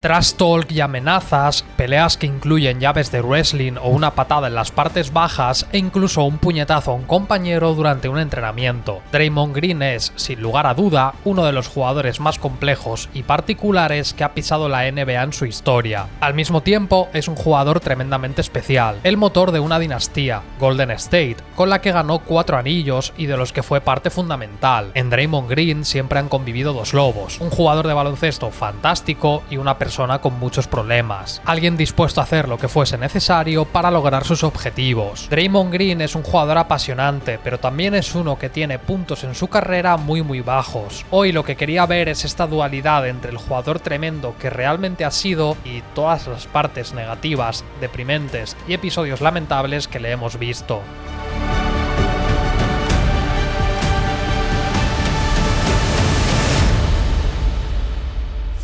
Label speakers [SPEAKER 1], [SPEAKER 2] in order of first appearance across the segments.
[SPEAKER 1] Trash talk y amenazas, peleas que incluyen llaves de wrestling o una patada en las partes bajas e incluso un puñetazo a un compañero durante un entrenamiento. Draymond Green es, sin lugar a duda, uno de los jugadores más complejos y particulares que ha pisado la NBA en su historia. Al mismo tiempo, es un jugador tremendamente especial, el motor de una dinastía, Golden State, con la que ganó 4 anillos y de los que fue parte fundamental. En Draymond Green siempre han convivido dos lobos, un jugador de baloncesto fantástico y una persona con muchos problemas, alguien dispuesto a hacer lo que fuese necesario para lograr sus objetivos. Draymond Green es un jugador apasionante, pero también es uno que tiene puntos en su carrera muy bajos. Hoy lo que quería ver es esta dualidad entre el jugador tremendo que realmente ha sido y todas las partes negativas, deprimentes y episodios lamentables que le hemos visto.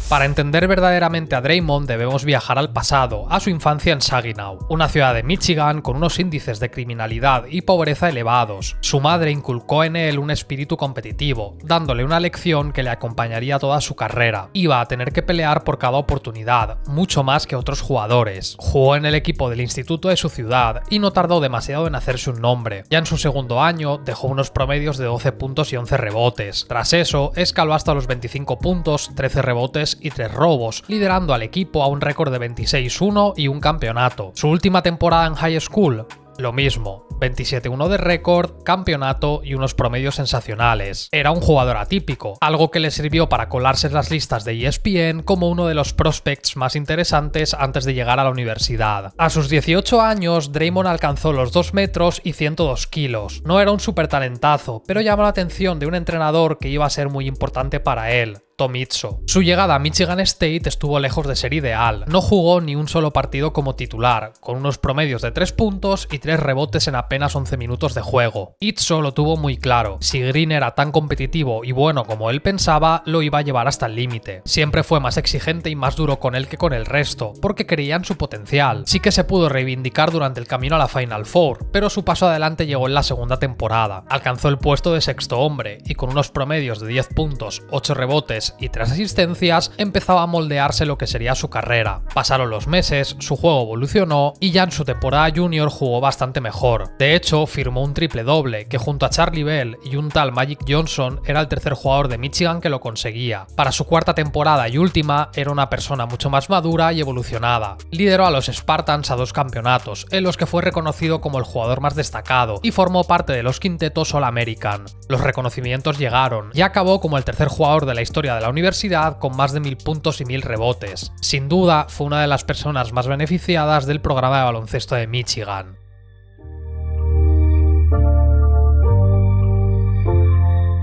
[SPEAKER 1] Para entender verdaderamente a Draymond debemos viajar al pasado, a su infancia en Saginaw, una ciudad de Michigan con unos índices de criminalidad y pobreza elevados. Su madre inculcó en él un espíritu competitivo, dándole una lección que le acompañaría toda su carrera. Iba a tener que pelear por cada oportunidad, mucho más que otros jugadores. Jugó en el equipo del instituto de su ciudad y no tardó demasiado en hacerse un nombre. Ya en su segundo año dejó unos promedios de 12 puntos y 11 rebotes. Tras eso, escaló hasta los 25 puntos, 13 rebotes y 3 robos, liderando al equipo a un récord de 26-1 y un campeonato. Su última temporada en high school, lo mismo, 27-1 de récord, campeonato y unos promedios sensacionales. Era un jugador atípico, algo que le sirvió para colarse en las listas de ESPN como uno de los prospects más interesantes antes de llegar a la universidad. A sus 18 años, Draymond alcanzó los 2 metros y 102 kilos. No era un super talentazo, pero llamó la atención de un entrenador que iba a ser muy importante para él, Tom Izzo. Su llegada a Michigan State estuvo lejos de ser ideal. No jugó ni un solo partido como titular, con unos promedios de 3 puntos y 3 rebotes en apenas 11 minutos de juego. Izzo lo tuvo muy claro. Si Green era tan competitivo y bueno como él pensaba, lo iba a llevar hasta el límite. Siempre fue más exigente y más duro con él que con el resto, porque creía en su potencial. Sí que se pudo reivindicar durante el camino a la Final Four, pero su paso adelante llegó en la segunda temporada. Alcanzó el puesto de sexto hombre y con unos promedios de 10 puntos, 8 rebotes y 3 asistencias, empezaba a moldearse lo que sería su carrera. Pasaron los meses, su juego evolucionó y ya en su temporada junior jugó bastante mejor. De hecho, firmó un triple doble, que junto a Charlie Bell y un tal Magic Johnson era el tercer jugador de Michigan que lo conseguía. Para su cuarta temporada y última, era una persona mucho más madura y evolucionada. Lideró a los Spartans a 2 campeonatos, en los que fue reconocido como el jugador más destacado y formó parte de los quintetos All-American. Los reconocimientos llegaron y acabó como el tercer jugador de la historia de la universidad con más de 1000 puntos y 1000 rebotes. Sin duda, fue una de las personas más beneficiadas del programa de baloncesto de Michigan.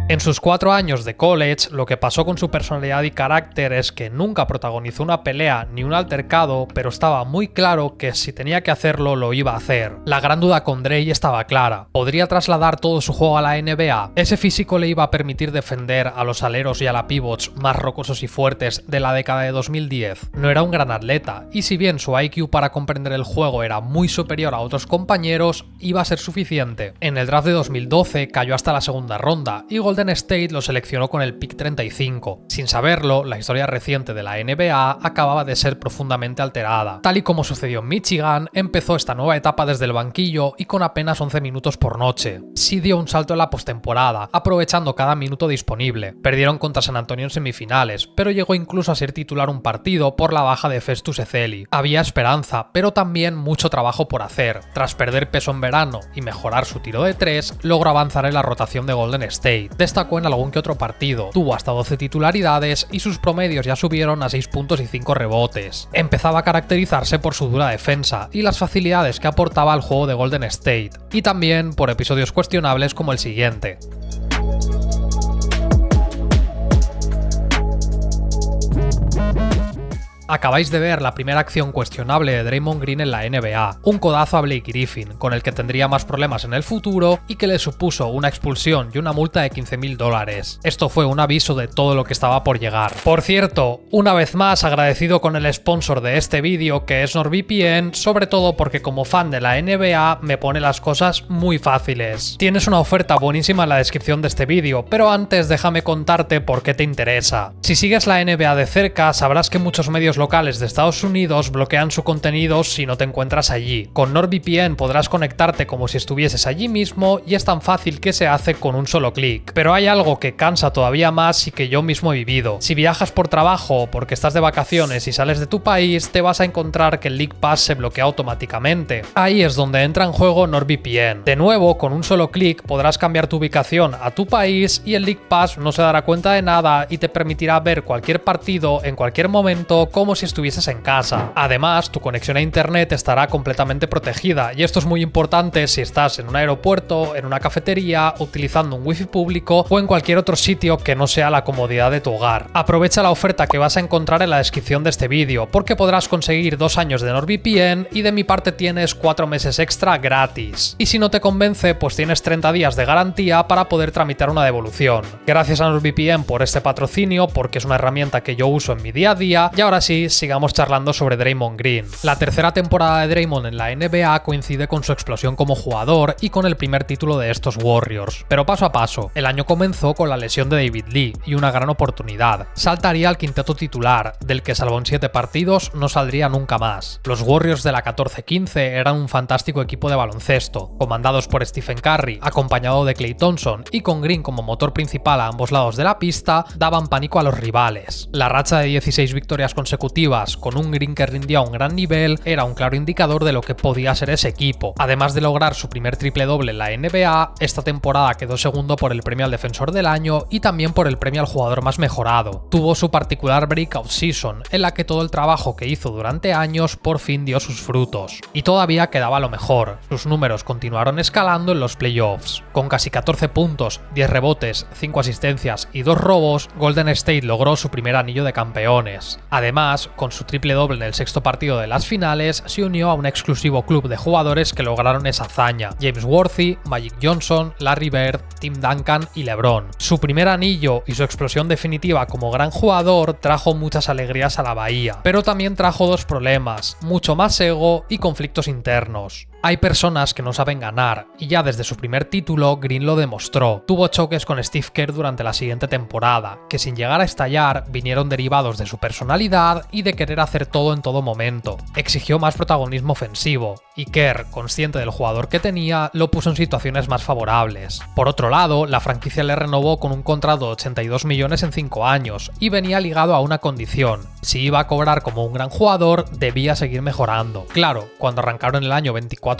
[SPEAKER 1] En sus 4 años de college, lo que pasó con su personalidad y carácter es que nunca protagonizó una pelea ni un altercado, pero estaba muy claro que si tenía que hacerlo, lo iba a hacer. La gran duda con Dray estaba clara. ¿Podría trasladar todo su juego a la NBA? ¿Ese físico le iba a permitir defender a los aleros y a la pivots más rocosos y fuertes de la década de 2010? No era un gran atleta, y si bien su IQ para comprender el juego era muy superior a otros compañeros, iba a ser suficiente. En el draft de 2012 cayó hasta la segunda ronda, y Golden State lo seleccionó con el pick 35. Sin saberlo, la historia reciente de la NBA acababa de ser profundamente alterada. Tal y como sucedió en Michigan, empezó esta nueva etapa desde el banquillo y con apenas 11 minutos por noche. Sí dio un salto en la postemporada, aprovechando cada minuto disponible. Perdieron contra San Antonio en semifinales, pero llegó incluso a ser titular un partido por la baja de Festus Ezeli. Había esperanza, pero también mucho trabajo por hacer. Tras perder peso en verano y mejorar su tiro de 3, logró avanzar en la rotación de Golden State. Destacó en algún que otro partido, tuvo hasta 12 titularidades y sus promedios ya subieron a 6 puntos y 5 rebotes. Empezaba a caracterizarse por su dura defensa y las facilidades que aportaba al juego de Golden State, y también por episodios cuestionables como el siguiente. Acabáis de ver la primera acción cuestionable de Draymond Green en la NBA, un codazo a Blake Griffin, con el que tendría más problemas en el futuro y que le supuso una expulsión y una multa de $15.000. Esto fue un aviso de todo lo que estaba por llegar. Por cierto, una vez más agradecido con el sponsor de este vídeo, que es NordVPN, sobre todo porque como fan de la NBA me pone las cosas muy fáciles. Tienes una oferta buenísima en la descripción de este vídeo, pero antes déjame contarte por qué te interesa. Si sigues la NBA de cerca, sabrás que muchos medios medios locales de Estados Unidos bloquean su contenido si no te encuentras allí. Con NordVPN podrás conectarte como si estuvieses allí mismo y es tan fácil que se hace con un solo clic. Pero hay algo que cansa todavía más y que yo mismo he vivido. Si viajas por trabajo o porque estás de vacaciones y sales de tu país, te vas a encontrar que el League Pass se bloquea automáticamente. Ahí es donde entra en juego NordVPN. De nuevo, con un solo clic podrás cambiar tu ubicación a tu país y el League Pass no se dará cuenta de nada y te permitirá ver cualquier partido en cualquier momento como si estuvieses en casa. Además, tu conexión a internet estará completamente protegida y esto es muy importante si estás en un aeropuerto, en una cafetería, utilizando un wifi público o en cualquier otro sitio que no sea la comodidad de tu hogar. Aprovecha la oferta que vas a encontrar en la descripción de este vídeo porque podrás conseguir 2 años de NordVPN y de mi parte tienes 4 meses extra gratis. Y si no te convence, pues tienes 30 días de garantía para poder tramitar una devolución. Gracias a NordVPN por este patrocinio porque es una herramienta que yo uso en mi día a día. Y ahora sí, sigamos charlando sobre Draymond Green. La tercera temporada de Draymond en la NBA coincide con su explosión como jugador y con el primer título de estos Warriors. Pero paso a paso, el año comenzó con la lesión de David Lee y una gran oportunidad. Saltaría al quinteto titular, del que salvo en 7 partidos no saldría nunca más. Los Warriors de la 14-15 eran un fantástico equipo de baloncesto, comandados por Stephen Curry, acompañado de Klay Thompson y con Green como motor principal a ambos lados de la pista, daban pánico a los rivales. La racha de 16 victorias consecutivas, con un Green que rindía a un gran nivel, era un claro indicador de lo que podía ser ese equipo. Además de lograr su primer triple doble en la NBA, esta temporada quedó segundo por el premio al defensor del año y también por el premio al jugador más mejorado. Tuvo su particular breakout season, en la que todo el trabajo que hizo durante años por fin dio sus frutos. Y todavía quedaba lo mejor, sus números continuaron escalando en los playoffs. Con casi 14 puntos, 10 rebotes, 5 asistencias y 2 robos, Golden State logró su primer anillo de campeones. Además, con su triple doble en el 6º partido de las finales, se unió a un exclusivo club de jugadores que lograron esa hazaña: James Worthy, Magic Johnson, Larry Bird, Tim Duncan y LeBron. Su primer anillo y su explosión definitiva como gran jugador trajo muchas alegrías a la Bahía, pero también trajo 2 problemas: mucho más ego y conflictos internos. Hay personas que no saben ganar, y ya desde su primer título Green lo demostró. Tuvo choques con Steve Kerr durante la siguiente temporada, que sin llegar a estallar vinieron derivados de su personalidad y de querer hacer todo en todo momento. Exigió más protagonismo ofensivo, y Kerr, consciente del jugador que tenía, lo puso en situaciones más favorables. Por otro lado, la franquicia le renovó con un contrato de 82 millones en 5 años, y venía ligado a una condición: si iba a cobrar como un gran jugador, debía seguir mejorando. Claro, cuando arrancaron el año 24-0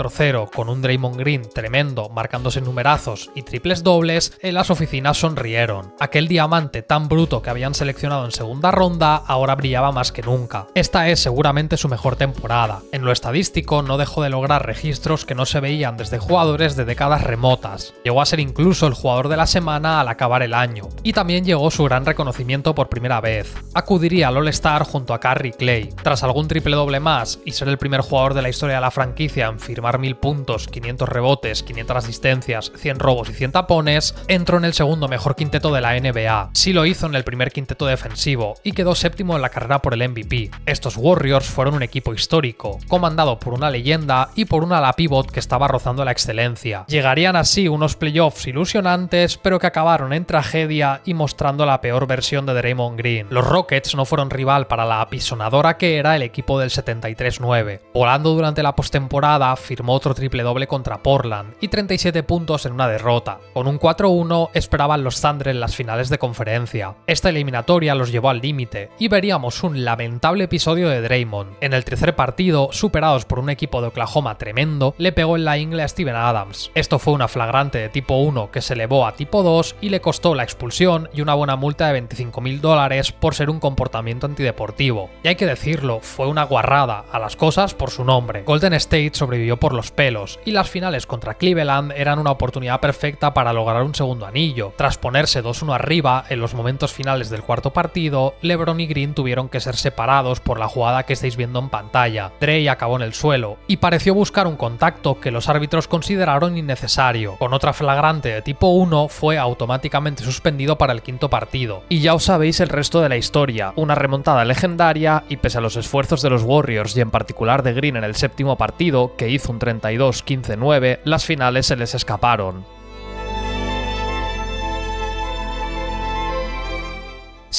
[SPEAKER 1] con un Draymond Green tremendo, marcándose numerazos y triples dobles, en las oficinas sonrieron. Aquel diamante tan bruto que habían seleccionado en segunda ronda ahora brillaba más que nunca. Esta es seguramente su mejor temporada. En lo estadístico no dejó de lograr registros que no se veían desde jugadores de décadas remotas. Llegó a ser incluso el jugador de la semana al acabar el año. Y también llegó su gran reconocimiento por primera vez. Acudiría al All-Star junto a Curry y Klay. Tras algún triple doble más y ser el primer jugador de la historia de la franquicia en firmar 1000 puntos, 500 rebotes, 500 asistencias, 100 robos y 100 tapones, entró en el segundo mejor quinteto de la NBA. Sí lo hizo en el primer quinteto defensivo y quedó séptimo en la carrera por el MVP. Estos Warriors fueron un equipo histórico, comandado por una leyenda y por un ala pivot que estaba rozando la excelencia. Llegarían así unos playoffs ilusionantes, pero que acabaron en tragedia y mostrando la peor versión de Draymond Green. Los Rockets no fueron rival para la apisonadora que era el equipo del 73-9. Volando durante la postemporada, firmó otro triple doble contra Portland y 37 puntos en una derrota. Con un 4-1 esperaban los Thunder en las finales de conferencia. Esta eliminatoria los llevó al límite y veríamos un lamentable episodio de Draymond. En el tercer partido, superados por un equipo de Oklahoma tremendo, le pegó en la ingle a Steven Adams. Esto fue una flagrante de tipo 1 que se elevó a tipo 2 y le costó la expulsión y una buena multa de $25.000 por ser un comportamiento antideportivo. Y hay que decirlo, fue una guarrada, a las cosas por su nombre. Golden State sobrevivió por los pelos, y las finales contra Cleveland eran una oportunidad perfecta para lograr un segundo anillo. Tras ponerse 2-1 arriba, en los momentos finales del cuarto partido, LeBron y Green tuvieron que ser separados por la jugada que estáis viendo en pantalla. Dre acabó en el suelo, y pareció buscar un contacto que los árbitros consideraron innecesario. Con otra flagrante de tipo 1, fue automáticamente suspendido para el quinto partido. Y ya os sabéis el resto de la historia, una remontada legendaria, y pese a los esfuerzos de los Warriors y en particular de Green en el séptimo partido, que hizo un 32-15-9, las finales se les escaparon.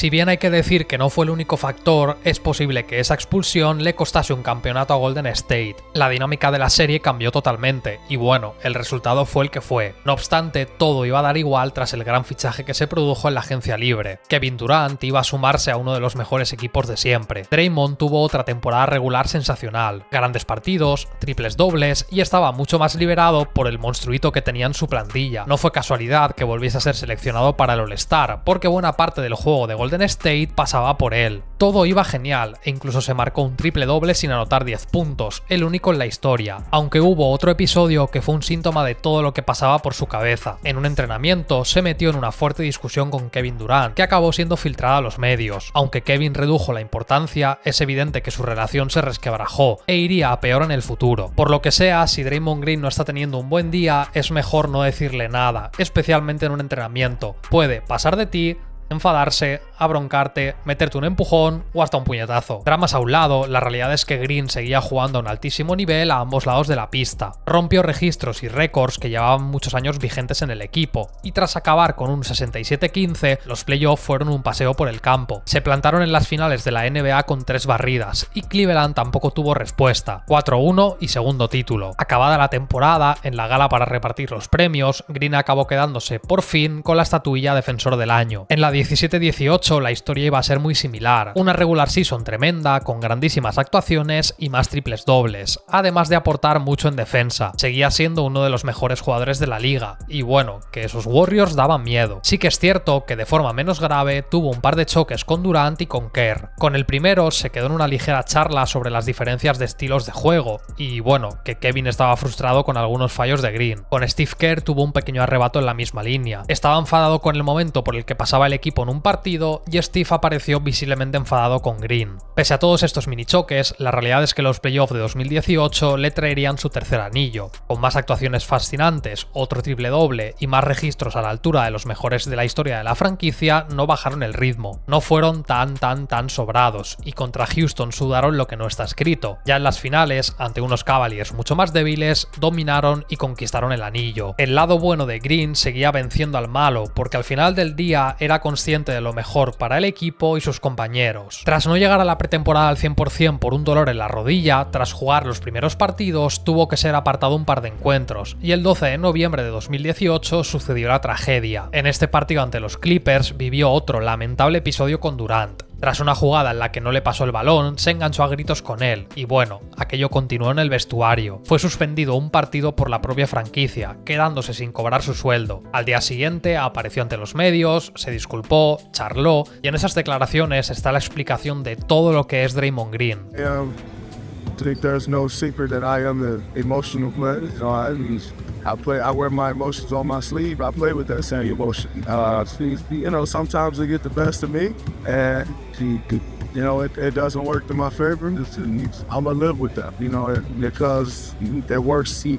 [SPEAKER 1] Si bien hay que decir que no fue el único factor, es posible que esa expulsión le costase un campeonato a Golden State. La dinámica de la serie cambió totalmente, y bueno, el resultado fue el que fue. No obstante, todo iba a dar igual tras el gran fichaje que se produjo en la agencia libre. Kevin Durant iba a sumarse a uno de los mejores equipos de siempre. Draymond tuvo otra temporada regular sensacional, grandes partidos, triples dobles y estaba mucho más liberado por el monstruito que tenía en su plantilla. No fue casualidad que volviese a ser seleccionado para el All-Star, porque buena parte del juego de Golden State pasaba por él. Todo iba genial e incluso se marcó un triple doble sin anotar 10 puntos, el único en la historia. Aunque hubo otro episodio que fue un síntoma de todo lo que pasaba por su cabeza. En un entrenamiento se metió en una fuerte discusión con Kevin Durant, que acabó siendo filtrada a los medios. Aunque Kevin redujo la importancia, es evidente que su relación se resquebrajó e iría a peor en el futuro. Por lo que sea, si Draymond Green no está teniendo un buen día, es mejor no decirle nada, especialmente en un entrenamiento. Puede pasar de ti, enfadarse, abroncarte, meterte un empujón o hasta un puñetazo. Dramas a un lado, la realidad es que Green seguía jugando a un altísimo nivel a ambos lados de la pista. Rompió registros y récords que llevaban muchos años vigentes en el equipo, y tras acabar con un 67-15, los playoffs fueron un paseo por el campo. Se plantaron en las finales de la NBA con 3 barridas, y Cleveland tampoco tuvo respuesta. 4-1 y segundo título. Acabada la temporada, en la gala para repartir los premios, Green acabó quedándose por fin con la estatuilla Defensor del Año. En la 17-18 la historia iba a ser muy similar, una regular season tremenda, con grandísimas actuaciones y más triples dobles, además de aportar mucho en defensa. Seguía siendo uno de los mejores jugadores de la liga, y bueno, que esos Warriors daban miedo. Sí que es cierto que de forma menos grave tuvo un par de choques con Durant y con Kerr. Con el primero se quedó en una ligera charla sobre las diferencias de estilos de juego, y bueno, que Kevin estaba frustrado con algunos fallos de Green. Con Steve Kerr tuvo un pequeño arrebato en la misma línea. Estaba enfadado con el momento por el que pasaba el equipo en un partido y Steve apareció visiblemente enfadado con Green. Pese a todos estos mini choques, la realidad es que los playoffs de 2018 le traerían su tercer anillo. Con más actuaciones fascinantes, otro triple doble y más registros a la altura de los mejores de la historia de la franquicia, no bajaron el ritmo. No fueron tan sobrados, y contra Houston sudaron lo que no está escrito. Ya en las finales, ante unos Cavaliers mucho más débiles, dominaron y conquistaron el anillo. El lado bueno de Green seguía venciendo al malo, porque al final del día era consciente de lo mejor para el equipo y sus compañeros. Tras no llegar a la pretemporada al 100% por un dolor en la rodilla, tras jugar los primeros partidos, tuvo que ser apartado un par de encuentros, y el 12 de noviembre de 2018 sucedió la tragedia. En este partido ante los Clippers vivió otro lamentable episodio con Durant. Tras una jugada en la que no le pasó el balón, se enganchó a gritos con él, y bueno, aquello continuó en el vestuario. Fue suspendido un partido por la propia franquicia, quedándose sin cobrar su sueldo. Al día siguiente apareció ante los medios, se disculpó, charló, y en esas declaraciones está la explicación de todo lo que es Draymond Green.
[SPEAKER 2] I think there's no secret that I am an emotional player. I wear my emotions on my sleeve. I play with that same emotion. Sometimes they get the best of me, and it doesn't work to my favor. I'm gonna live with that, because it works in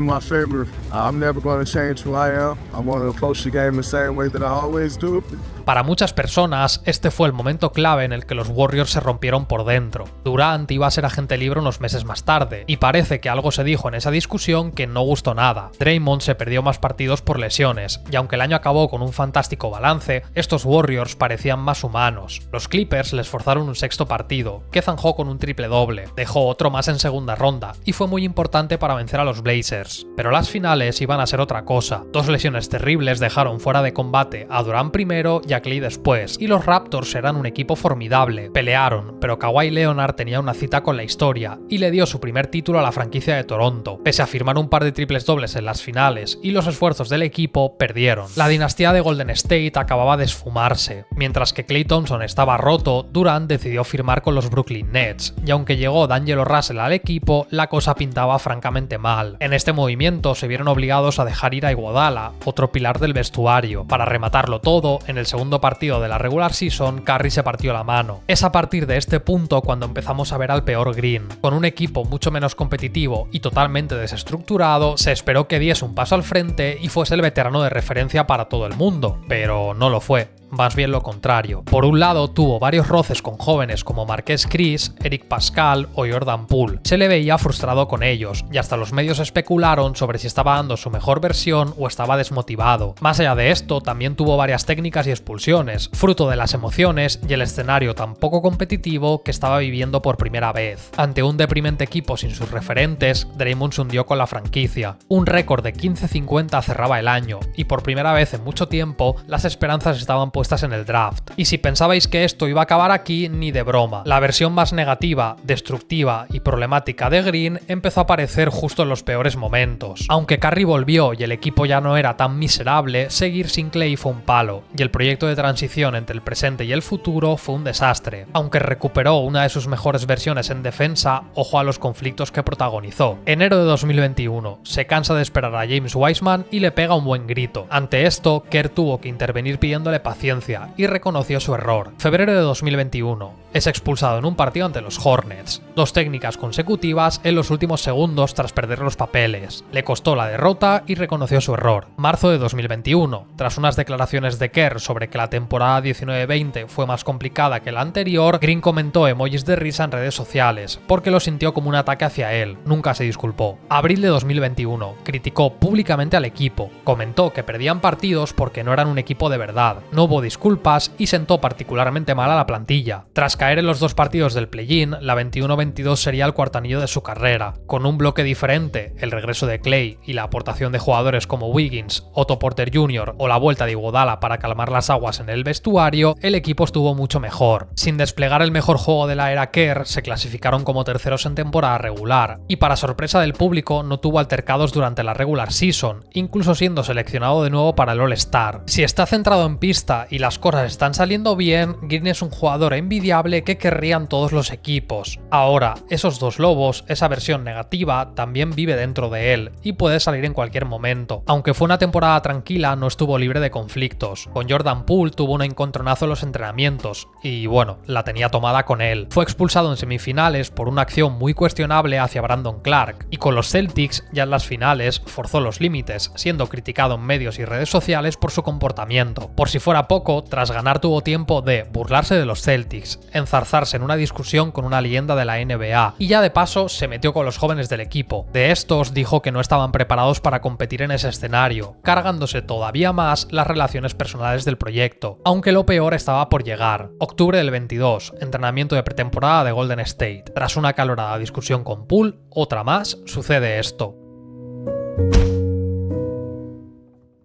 [SPEAKER 2] my favor. I'm never going to change who I am. I'm going to approach the game the same way that I always do.
[SPEAKER 1] Para muchas personas, este fue el momento clave en el que los Warriors se rompieron por dentro. Durant iba a ser agente libre unos meses más tarde, y parece que algo se dijo en esa discusión que no gustó nada. Draymond se perdió más partidos por lesiones, y aunque el año acabó con un fantástico balance, estos Warriors parecían más humanos. Los Clippers les forzaron un sexto partido, que zanjó con un triple doble, dejó otro más en segunda ronda, y fue muy importante para vencer a los Blazers. Pero las finales iban a ser otra cosa. 2 lesiones terribles dejaron fuera de combate a Durant primero y a Clay después, y los Raptors eran un equipo formidable. Pelearon, pero Kawhi Leonard tenía una cita con la historia y le dio su primer título a la franquicia de Toronto. Pese a firmar un par de triples dobles en las finales y los esfuerzos del equipo, perdieron. La dinastía de Golden State acababa de esfumarse. Mientras que Klay Thompson estaba roto, Durant decidió firmar con los Brooklyn Nets, y aunque llegó D'Angelo Russell al equipo, la cosa pintaba francamente mal. En este movimiento se vieron obligados a dejar ir a Iguodala, otro pilar del vestuario. Para rematarlo todo, en el segundo partido de la regular season, Curry se partió la mano. Es a partir de este punto cuando empezamos a ver al peor Green. Con un equipo mucho menos competitivo y totalmente desestructurado, se esperó que diese un paso al frente y fuese el veterano de referencia para todo el mundo, pero no lo fue. más bien lo contrario. Por un lado, tuvo varios roces con jóvenes como Marquese Chriss, Eric Pascal o Jordan Poole. Se le veía frustrado con ellos, y hasta los medios especularon sobre si estaba dando su mejor versión o estaba desmotivado. Más allá de esto, también tuvo varias técnicas y expulsiones, fruto de las emociones y el escenario tan poco competitivo que estaba viviendo por primera vez. Ante un deprimente equipo sin sus referentes, Draymond se hundió con la franquicia. Un récord de 15-50 cerraba el año, y por primera vez en mucho tiempo, las esperanzas estaban puestas en el draft. Y si pensabais que esto iba a acabar aquí, ni de broma. La versión más negativa, destructiva y problemática de Green empezó a aparecer justo en los peores momentos. Aunque Curry volvió y el equipo ya no era tan miserable, seguir sin Clay fue un palo, y el proyecto de transición entre el presente y el futuro fue un desastre. Aunque recuperó una de sus mejores versiones en defensa, ojo a los conflictos que protagonizó. Enero de 2021, se cansa de esperar a James Wiseman y le pega un buen grito. Ante esto, Kerr tuvo que intervenir pidiéndole paciencia y reconoció su error. Febrero de 2021, es expulsado en un partido ante los Hornets. 2 técnicas consecutivas en los últimos segundos tras perder los papeles. Le costó la derrota y reconoció su error. Marzo de 2021, tras unas declaraciones de Kerr sobre que la temporada 19-20 fue más complicada que la anterior, Green comentó emojis de risa en redes sociales, porque lo sintió como un ataque hacia él. Nunca se disculpó. Abril de 2021, criticó públicamente al equipo. Comentó que perdían partidos porque no eran un equipo de verdad. No hubo disculpas y sentó particularmente mal a la plantilla. Tras caer en los 2 partidos del play-in, la 21-22 sería el cuarto anillo de su carrera. Con un bloque diferente, el regreso de Clay y la aportación de jugadores como Wiggins, Otto Porter Jr. o la vuelta de Iguodala para calmar las aguas en el vestuario, el equipo estuvo mucho mejor. Sin desplegar el mejor juego de la era Kerr, se clasificaron como terceros en temporada regular, y para sorpresa del público no tuvo altercados durante la regular season, incluso siendo seleccionado de nuevo para el All-Star. Si está centrado en pista y las cosas están saliendo bien, Green es un jugador envidiable que querrían todos los equipos. Ahora, esos 2 lobos, esa versión negativa, también vive dentro de él, y puede salir en cualquier momento. Aunque fue una temporada tranquila, no estuvo libre de conflictos. Con Jordan Poole tuvo un encontronazo en los entrenamientos, y bueno, la tenía tomada con él. Fue expulsado en semifinales por una acción muy cuestionable hacia Brandon Clark, y con los Celtics, ya en las finales, forzó los límites, siendo criticado en medios y redes sociales por su comportamiento. Por si fuera poco, tras ganar tuvo tiempo de burlarse de los Celtics, enzarzarse en una discusión con una leyenda de la NBA, y ya de paso se metió con los jóvenes del equipo. De estos dijo que no estaban preparados para competir en ese escenario, cargándose todavía más las relaciones personales del proyecto, aunque lo peor estaba por llegar. Octubre del 22, entrenamiento de pretemporada de Golden State. Tras una acalorada discusión con Poole, otra más, sucede esto.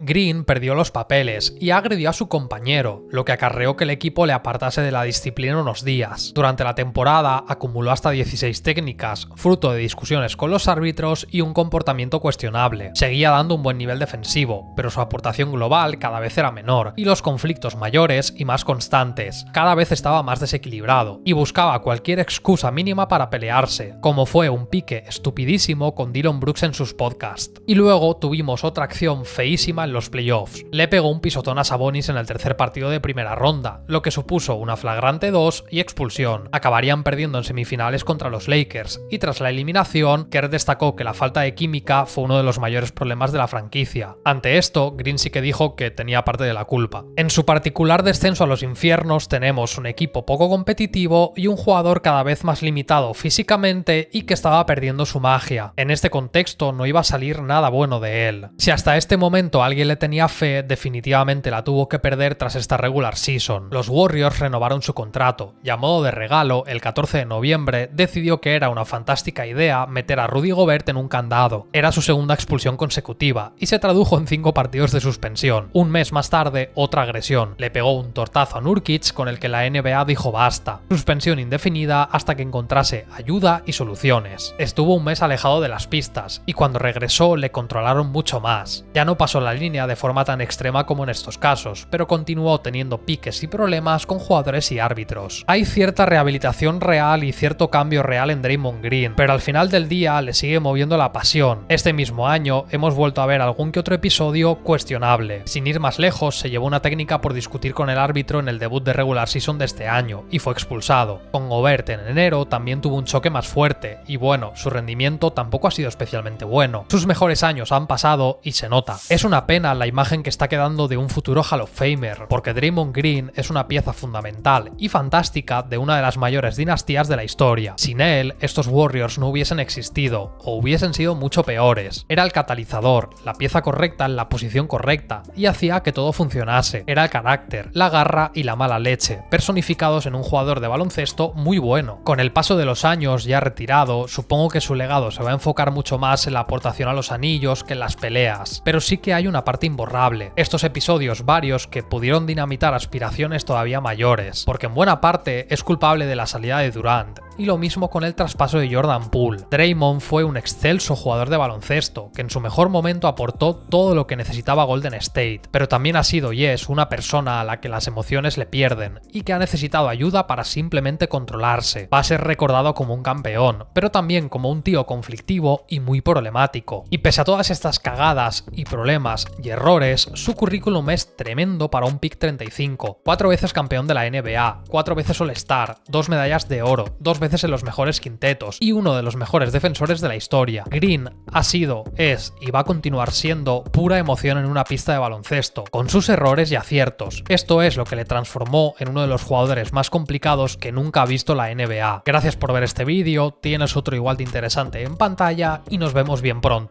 [SPEAKER 1] Green perdió los papeles y agredió a su compañero, lo que acarreó que el equipo le apartase de la disciplina unos días. Durante la temporada acumuló hasta 16 técnicas, fruto de discusiones con los árbitros y un comportamiento cuestionable. Seguía dando un buen nivel defensivo, pero su aportación global cada vez era menor, y los conflictos mayores y más constantes. Cada vez estaba más desequilibrado, y buscaba cualquier excusa mínima para pelearse, como fue un pique estupidísimo con Dillon Brooks en sus podcasts. Y luego tuvimos otra acción feísima en los playoffs. Le pegó un pisotón a Sabonis en el tercer partido de primera ronda, lo que supuso una flagrante 2 y expulsión. Acabarían perdiendo en semifinales contra los Lakers, y tras la eliminación, Kerr destacó que la falta de química fue uno de los mayores problemas de la franquicia. Ante esto, Green sí que dijo que tenía parte de la culpa. En su particular descenso a los infiernos tenemos un equipo poco competitivo y un jugador cada vez más limitado físicamente y que estaba perdiendo su magia. En este contexto no iba a salir nada bueno de él. Si hasta este momento alguien le tenía fe, definitivamente la tuvo que perder tras esta regular season. Los Warriors renovaron su contrato, y a modo de regalo, el 14 de noviembre, decidió que era una fantástica idea meter a Rudy Gobert en un candado. Era su segunda expulsión consecutiva, y se tradujo en 5 partidos de suspensión. Un mes más tarde, otra agresión. Le pegó un tortazo a Nurkic con el que la NBA dijo basta. Suspensión indefinida hasta que encontrase ayuda y soluciones. Estuvo un mes alejado de las pistas, y cuando regresó le controlaron mucho más. Ya no pasó la línea de forma tan extrema como en estos casos, pero continuó teniendo piques y problemas con jugadores y árbitros. Hay cierta rehabilitación real y cierto cambio real en Draymond Green, pero al final del día le sigue moviendo la pasión. Este mismo año hemos vuelto a ver algún que otro episodio cuestionable. Sin ir más lejos, se llevó una técnica por discutir con el árbitro en el debut de regular season de este año, y fue expulsado. Con Gobert en enero también tuvo un choque más fuerte, y bueno, su rendimiento tampoco ha sido especialmente bueno. Sus mejores años han pasado y se nota. Es una pena pena la imagen que está quedando de un futuro Hall of Famer, porque Draymond Green es una pieza fundamental y fantástica de una de las mayores dinastías de la historia. Sin él, estos Warriors no hubiesen existido, o hubiesen sido mucho peores. Era el catalizador, la pieza correcta en la posición correcta, y hacía que todo funcionase. Era el carácter, la garra y la mala leche, personificados en un jugador de baloncesto muy bueno. Con el paso de los años, ya retirado, supongo que su legado se va a enfocar mucho más en la aportación a los anillos que en las peleas, pero sí que hay una parte imborrable. Estos episodios varios que pudieron dinamitar aspiraciones todavía mayores, porque en buena parte es culpable de la salida de Durant, y lo mismo con el traspaso de Jordan Poole. Draymond fue un excelso jugador de baloncesto, que en su mejor momento aportó todo lo que necesitaba Golden State, pero también ha sido y es una persona a la que las emociones le pierden, y que ha necesitado ayuda para simplemente controlarse. Va a ser recordado como un campeón, pero también como un tío conflictivo y muy problemático. Y pese a todas estas cagadas y problemas y errores, su currículum es tremendo para un pick 35. 4 veces campeón de la NBA, 4 veces All-Star, 2 medallas de oro, 2 veces en los mejores quintetos y uno de los mejores defensores de la historia. Green ha sido, es y va a continuar siendo pura emoción en una pista de baloncesto, con sus errores y aciertos. Esto es lo que le transformó en uno de los jugadores más complicados que nunca ha visto la NBA. Gracias por ver este vídeo, tienes otro igual de interesante en pantalla y nos vemos bien pronto.